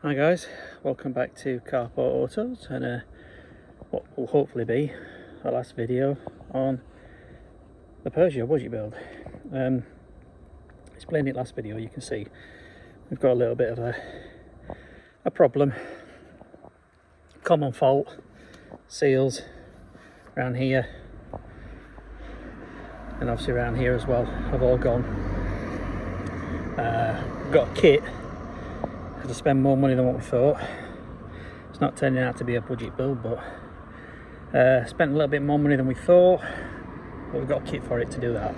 Hi guys, welcome back to Carport Autos and what will hopefully be the last video on the Peugeot budget build. Explained it last video, you can see we've got a little bit of a problem. Common fault, seals around here and obviously around here as well have all gone. Got a kit. Had to spend more money than what we thought. It's not turning out to be a budget build, but spent a little bit more money than we thought, but we've got a kit for it to do that.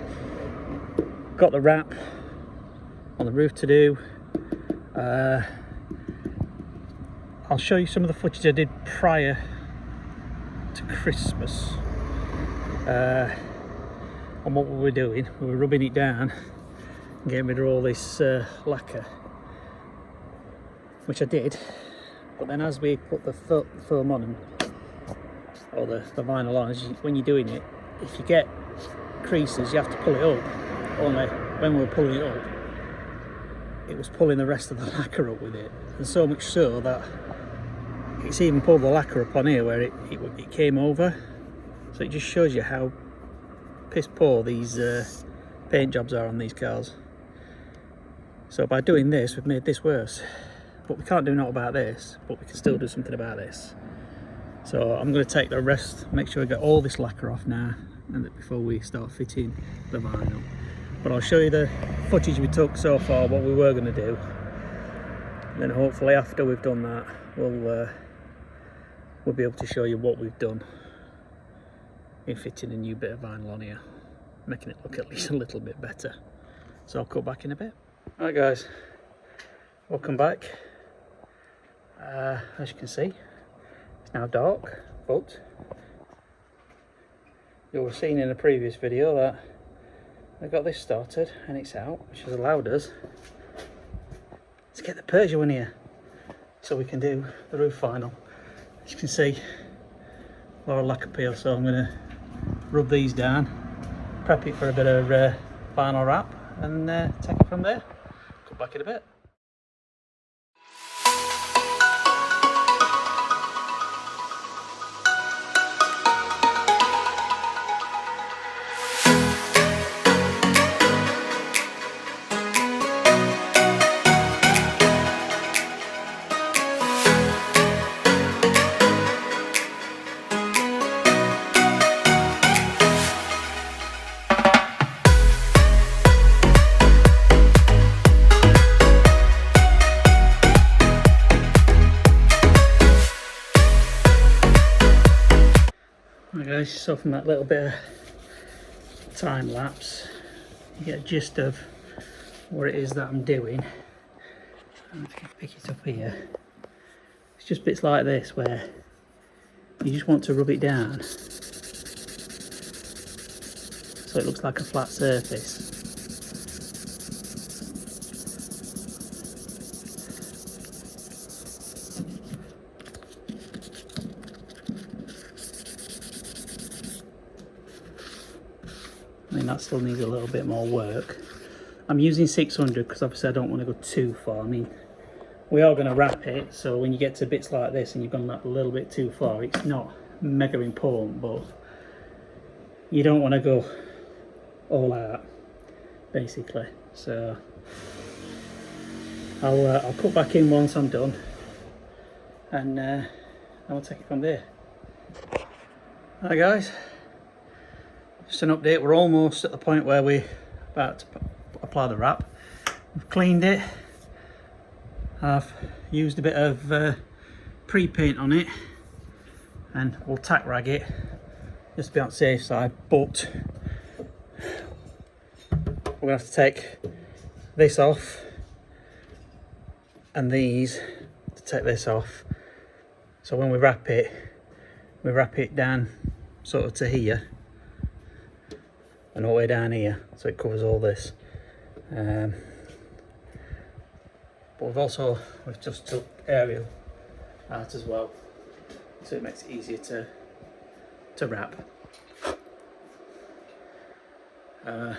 Got the wrap on the roof to do. I'll show you some of the footage I did prior to Christmas on what we were doing. We were rubbing it down and getting rid of all this lacquer, which I did, but then as we put the film on, or the vinyl on, when you're doing it, if you get creases you have to pull it up. Only when we were pulling it up, it was pulling the rest of the lacquer up with it, and so much so that it's even pulled the lacquer up on here where it came over. So it just shows you how piss poor these paint jobs are on these cars. So by doing this, we've made this worse. But we can't do naught about this, but we can still do something about this. So I'm going to take the rest, make sure I get all this lacquer off now, and before we start fitting the vinyl. But I'll show you the footage we took so far, what we were going to do. And then hopefully after we've done that, we'll be able to show you what we've done in fitting a new bit of vinyl on here, making it look at least a little bit better. So I'll cut back in a bit. Alright guys, welcome back. As you can see, it's now dark, but you'll have seen in a previous video that I got this started and it's out, which has allowed us to get the Peugeot in here so we can do the roof vinyl. As you can see, a lot of lacquer peel, so I'm going to rub these down, prep it for a bit of vinyl wrap, and take it from there. Come back in a bit. Right guys, so from that little bit of time lapse, you get a gist of what it is that I'm doing. And if you pick it up here, it's just bits like this where you just want to rub it down so it looks like a flat surface. I mean, that still needs a little bit more work. I'm using 600 because obviously I don't want to go too far. I mean, we are going to wrap it, so when you get to bits like this and you've gone that a little bit too far, it's not mega important, but you don't want to go all out, basically. So I'll cut back in once I'm done, and I'll take it from there. Hi guys. Just an update, we're almost at the point where we're about to apply the wrap. We've cleaned it. I've used a bit of pre-paint on it, and we'll tack rag it just to be on the safe side, but we're going to have to take this off and these to take this off. So when we wrap it down sort of to here and all the way down here, so it covers all this. But we've just took aerial out as well, so it makes it easier to wrap. I've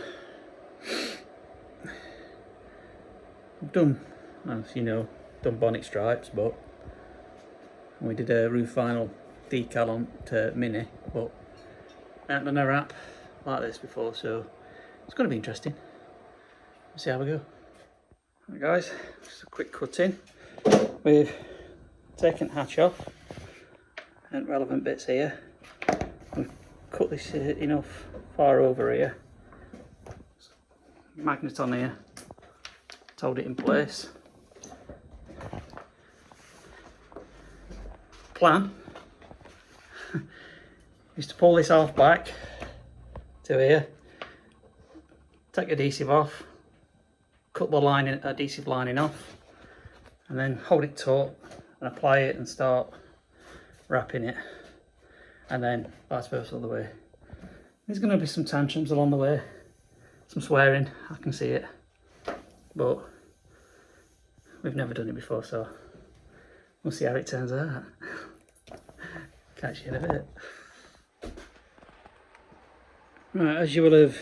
done, as you know, done bonnet stripes, but we did a roof vinyl decal on to Mini, but I haven't done a wrap like this before, so it's going to be interesting. Let's see how we go. Right guys, just a quick cut in. We've taken the hatch off and relevant bits here. We've cut this enough far over here. Magnet on here to hold it in place. Plan is to pull this half back to here, take adhesive off, cut the lining, adhesive lining off, and then hold it taut and apply it and start wrapping it, and then vice versa the way. There's going to be some tantrums along the way, some swearing, I can see it, but we've never done it before, so we'll see how it turns out. Catch you in a bit. Right, as you will have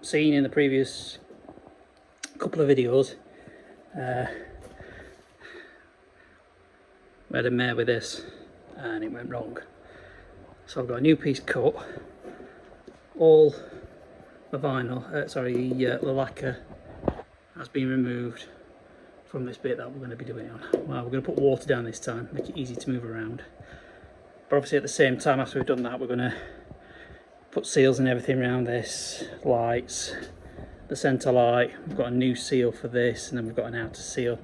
seen in the previous couple of videos, we had a mare with this and it went wrong. So I've got a new piece cut. All the vinyl, the lacquer has been removed from this bit that we're going to be doing it on. Well, we're going to put water down this time, make it easy to move around. But obviously at the same time, after we've done that, we're going to put seals and everything around this, lights, the centre light. We've got a new seal for this, and then we've got an outer seal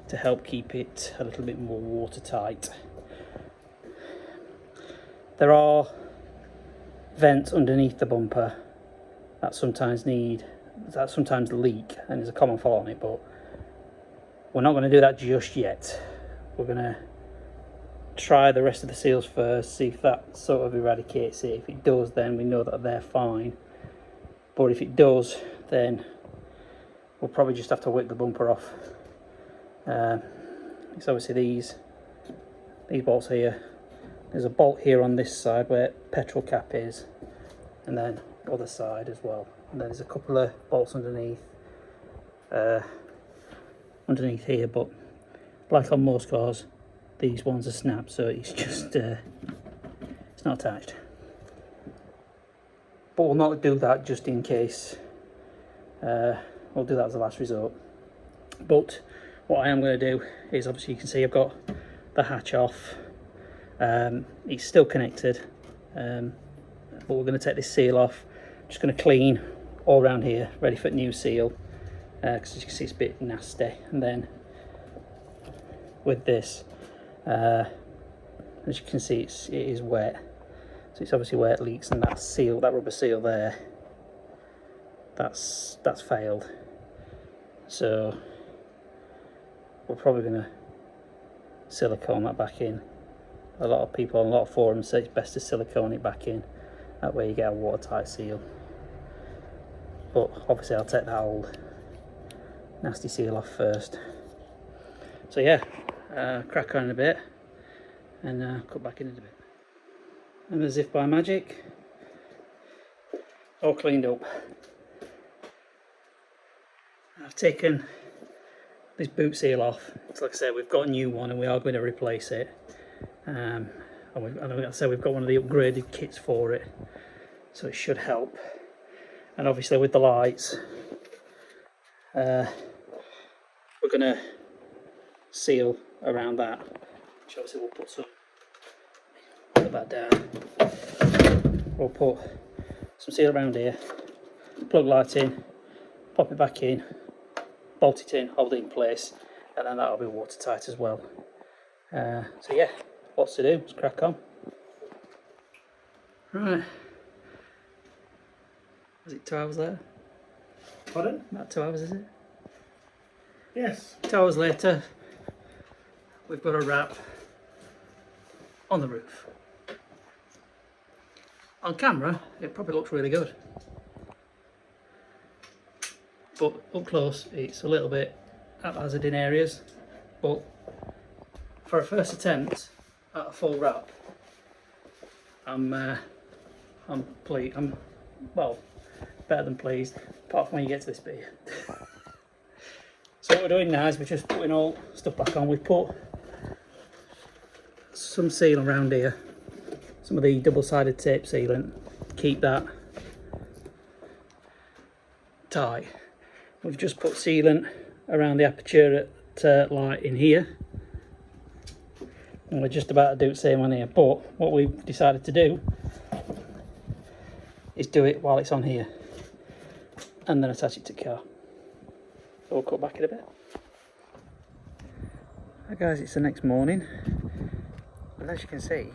to help keep it a little bit more watertight. There are vents underneath the bumper that sometimes leak, and there's a common fault on it, but we're not going to do that just yet. We're going to try the rest of the seals first, see if that sort of eradicates it. If it does, then we know that they're fine, but if it does, then we'll probably just have to whip the bumper off. It's obviously these bolts here. There's a bolt here on this side where petrol cap is, and then other side as well, and then there's a couple of bolts underneath here, but like on most cars, these ones are snapped, so it's just it's not attached. But we'll not do that just in case. We'll do that as a last resort. But what I am going to do is, obviously you can see I've got the hatch off. It's still connected, but we're going to take this seal off. Just going to clean all around here, ready for a new seal, because as you can see it's a bit nasty. And then with this, as you can see, it is wet, so it's obviously where it leaks, and that seal, that rubber seal there, that's failed. So we're probably going to silicone that back in. A lot of people on a lot of forums say it's best to silicone it back in, that way you get a watertight seal. But obviously I'll take that old nasty seal off first. So yeah, crack on in a bit and cut back in a bit. And as if by magic, all cleaned up. I've taken this boot seal off. So like I said, we've got a new one and we are going to replace it. And like I said, we've got one of the upgraded kits for it, so it should help. And obviously with the lights, we're going to seal around that, which obviously we'll put some, put that down, we'll put some seal around here, plug light in, pop it back in, bolt it in, hold it in place, and then that'll be watertight as well. So yeah, lots to do, let's crack on. Right, was it 2 hours later? Pardon? About 2 hours, is it? Yes. 2 hours later, we've got a wrap on the roof. On camera, it probably looks really good, but up close, it's a little bit haphazard in areas. But for a first attempt at a full wrap, I'm pleased. I'm, well, better than pleased, apart from when you get to this bit here. So what we're doing now is we're just putting all stuff back on. We've put some seal around here, some of the double-sided tape sealant, keep that tight. We've just put sealant around the aperture at light in here, and we're just about to do the same on here, but what we've decided to do is do it while it's on here and then attach it to the car. So we'll cut back in a bit. Hi guys, it's the next morning, and as you can see,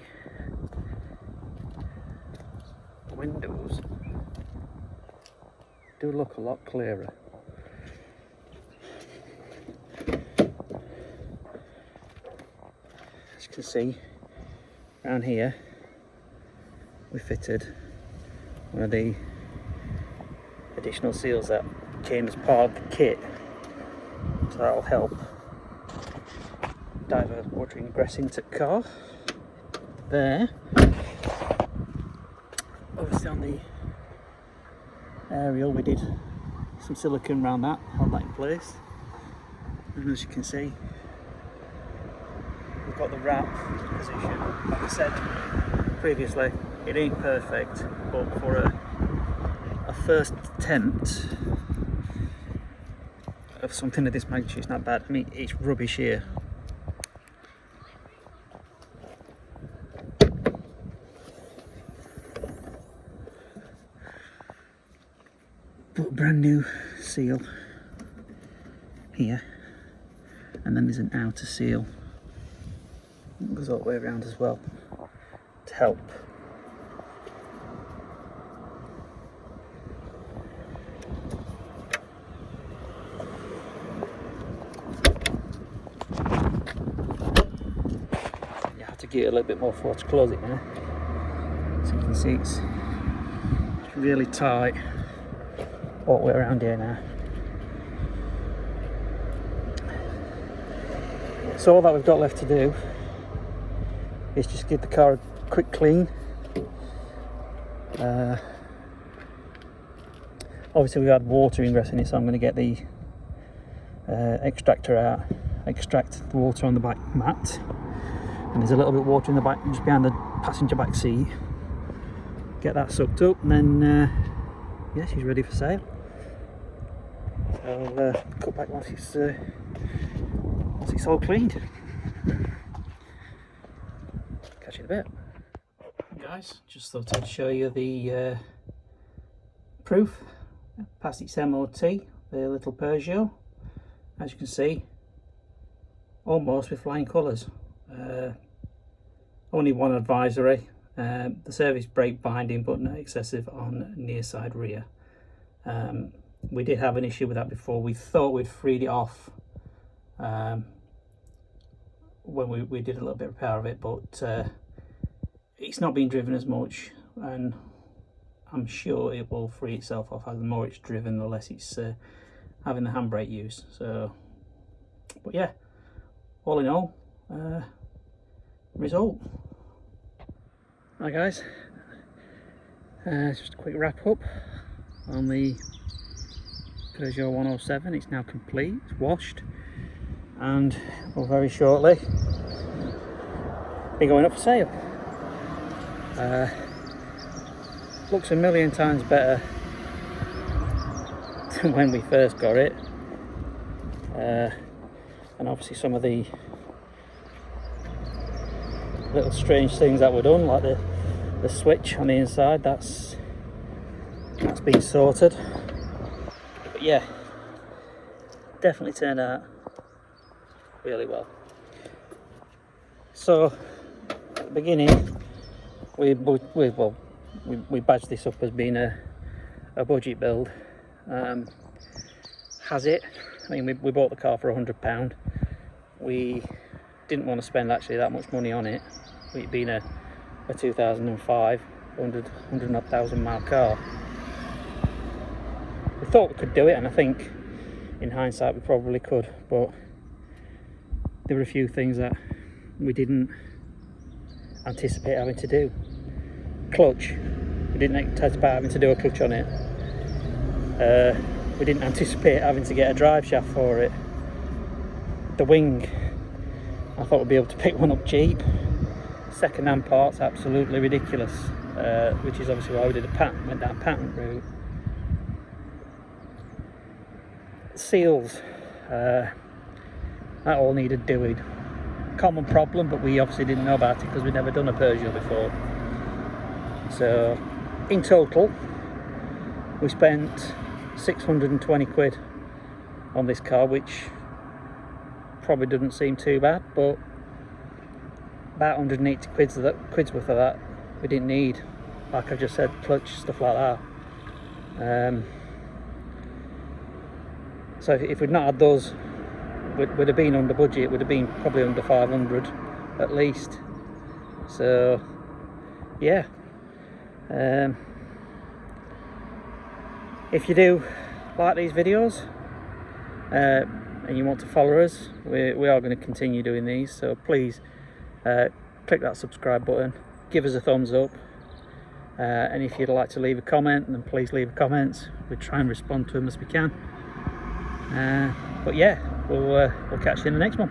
the windows do look a lot clearer. As you can see, around here we fitted one of the additional seals that came as part of the kit, so that'll help divert water ingress into the car. There, obviously on the aerial we did some silicone around that, held that in place, and as you can see we've got the wrap position. Like I said previously, it ain't perfect, but for a first attempt of something of this magnitude, it's not bad. I mean, it's rubbish here. Put a brand new seal here, and then there's an outer seal that goes all the way around as well to help. You have to get it a little bit more forward to close it now. So you can see it's really tight all the way around here now. So all that we've got left to do is just give the car a quick clean. Obviously we had water ingress in it, so I'm going to get the extractor out, extract the water on the back mat, and there's a little bit of water in the back just behind the passenger back seat. Get that sucked up, and then yeah, she's ready for sale. So I'll cut back once it's all cleaned. Catch you in a bit. Guys, just thought I'd show you the proof. Passed its MOT, the little Peugeot. As you can see, almost with flying colours. Only one advisory. The service brake binding, but not excessive on near side rear. We did have an issue with that before. We thought we'd freed it off when we did a little bit of repair of it, but it's not being driven as much, and I'm sure it will free itself off. The more it's driven, the less it's having the handbrake use. So, but yeah, all in all, result. Hi guys, just a quick wrap up on the Peugeot 107. It's now complete, it's washed, and will very shortly be going up for sale. Looks a million times better than when we first got it, and obviously some of the little strange things that were done, like the switch on the inside, that's been sorted. But yeah, definitely turned out really well. So at the beginning we badged this up as being a budget build. Has it? I mean, we bought the car for £100. We didn't want to spend actually that much money on it, it being a 2005 100,000 mile car. We thought we could do it, and I think in hindsight we probably could, but there were a few things that we didn't anticipate having to do. Clutch, we didn't anticipate having to do a clutch on it. We didn't anticipate having to get a drive shaft for it. the wing, I thought we'd be able to pick one up cheap. Second-hand parts, absolutely ridiculous, which is obviously why we went down patent route. Seals, that all needed doing. Common problem, but we obviously didn't know about it because we'd never done a Peugeot before. So in total we spent 620 quid on this car, which probably doesn't seem too bad, but about 180 quid's worth of that we didn't need. Like I just said, clutch, stuff like that. So if we'd not had those, would have been under budget. It would have been probably under 500 at least. So yeah, if you do like these videos and you want to follow us, we are going to continue doing these, so please click that subscribe button, give us a thumbs up, and if you'd like to leave a comment, then please leave comments. We try and respond to them as we can. But yeah, we'll catch you in the next one.